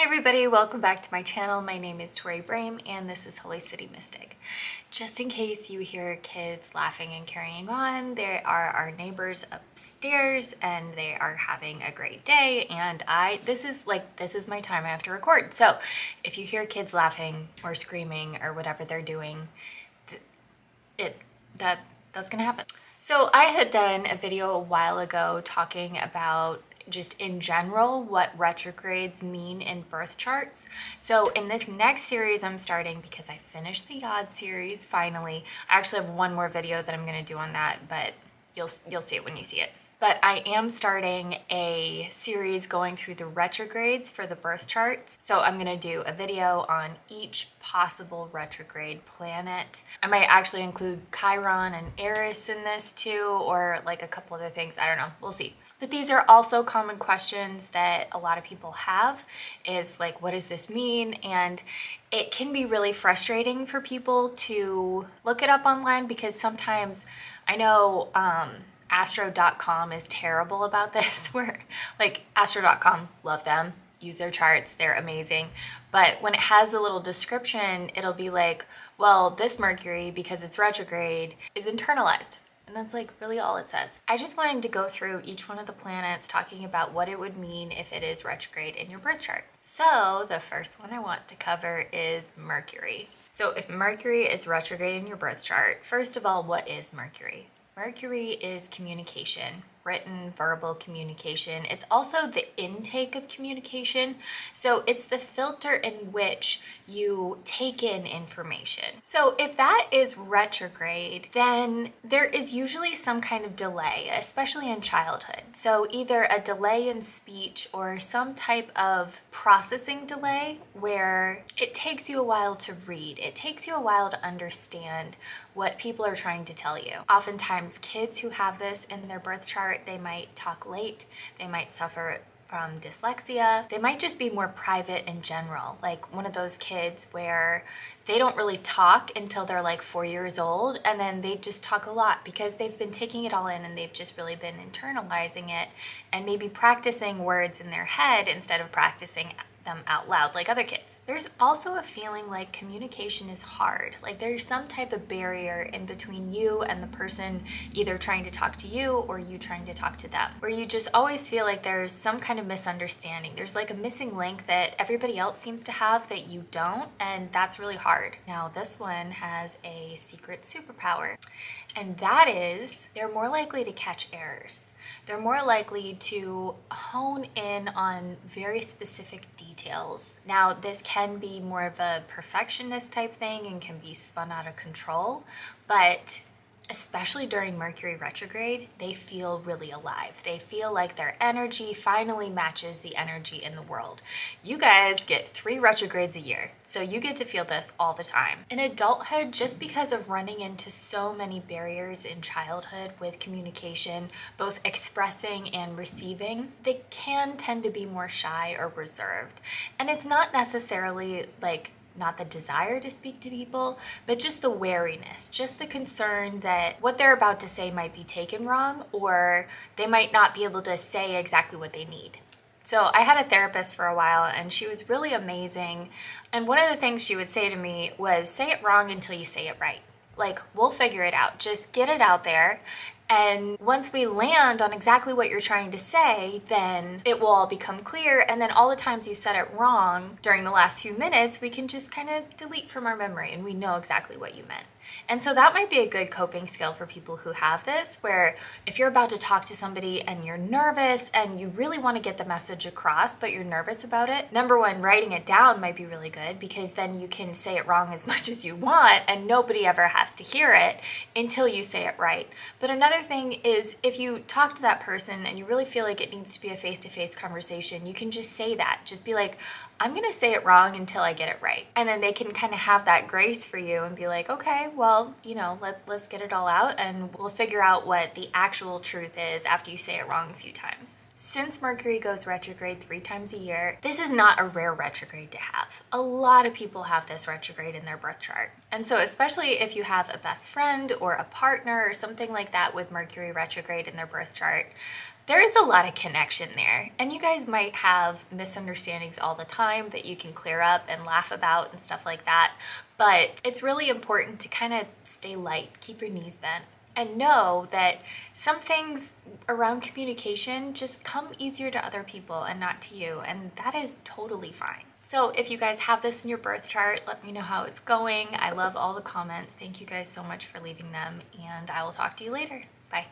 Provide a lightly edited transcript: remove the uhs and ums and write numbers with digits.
Hey everybody, welcome back to my channel. My name is Tori Brame and this is Holy City Mystic. Just in case you hear kids laughing and carrying on, they are our neighbors upstairs and they are having a great day, and this is my time I have to record. So if you hear kids laughing or screaming or whatever they're doing, that's gonna happen. So I had done a video a while ago talking about just in general what retrogrades mean in birth charts. So in this next series I'm starting, because I finished the Yods series finally. I actually have one more video that I'm going to do on that, but you'll see it when you see it. But I am starting a series going through the retrogrades for the birth charts. So I'm going to do a video on each possible retrograde planet. I might actually include Chiron and Eris in this too, or like a couple other things. I don't know. We'll see. But these are also common questions that a lot of people have, is like, what does this mean? And it can be really frustrating for people to look it up online, because sometimes I know Astro.com is terrible about this, where like Astro.com, love them, use their charts, they're amazing. But when it has a little description, it'll be like, well, this Mercury, because it's retrograde, is internalized. And that's like really all it says. I just wanted to go through each one of the planets, talking about what it would mean if it is retrograde in your birth chart. So the first one I want to cover is Mercury. So if Mercury is retrograde in your birth chart, first of all, what is Mercury? Mercury is communication, written, verbal communication. It's also the intake of communication. So it's the filter in which you take in information. So if that is retrograde, then there is usually some kind of delay, especially in childhood. So either a delay in speech or some type of processing delay where it takes you a while to read. It takes you a while to understand what people are trying to tell you. Oftentimes kids who have this in their birth chart, they might talk late, they might suffer from dyslexia, they might just be more private in general, like one of those kids where they don't really talk until they're like 4 years old, and then they just talk a lot because they've been taking it all in and they've just really been internalizing it and maybe practicing words in their head instead of practicing them out loud like other kids. There's also a feeling like communication is hard. Like there's some type of barrier in between you and the person either trying to talk to you or you trying to talk to them, where you just always feel like there's some kind of misunderstanding. There's like a missing link that everybody else seems to have that you don't, and that's really hard. Now this one has a secret superpower, and that is they're more likely to catch errors. They're more likely to hone in on very specific details. Now, this can be more of a perfectionist type thing and can be spun out of control, but especially during Mercury retrograde, they feel really alive. They feel like their energy finally matches the energy in the world. You guys get 3 retrogrades a year, so you get to feel this all the time. In adulthood, just because of running into so many barriers in childhood with communication, both expressing and receiving, they can tend to be more shy or reserved. And it's not necessarily like not the desire to speak to people, but just the wariness, just the concern that what they're about to say might be taken wrong, or they might not be able to say exactly what they need. So I had a therapist for a while and she was really amazing. And one of the things she would say to me was, say it wrong until you say it right. Like, we'll figure it out. Just get it out there. And once we land on exactly what you're trying to say, then it will all become clear. And then all the times you said it wrong during the last few minutes, we can just kind of delete from our memory and we know exactly what you meant. And so that might be a good coping skill for people who have this, where if you're about to talk to somebody and you're nervous and you really want to get the message across, but you're nervous about it, number one, writing it down might be really good, because then you can say it wrong as much as you want and nobody ever has to hear it until you say it right. But another thing is, if you talk to that person and you really feel like it needs to be a face-to-face conversation, you can just say that. Just be like, I'm gonna say it wrong until I get it right. And then they can kind of have that grace for you and be like, okay, well, you know, let's get it all out and we'll figure out what the actual truth is after you say it wrong a few times. Since Mercury goes retrograde 3 times a year, this is not a rare retrograde to have. A lot of people have this retrograde in their birth chart. And so especially if you have a best friend or a partner or something like that with Mercury retrograde in their birth chart, there is a lot of connection there. And you guys might have misunderstandings all the time that you can clear up and laugh about and stuff like that. But it's really important to kind of stay light, keep your knees bent, and know that some things around communication just come easier to other people and not to you, and that is totally fine. So if you guys have this in your birth chart, let me know how it's going. I love all the comments. Thank you guys so much for leaving them, and I will talk to you later. Bye.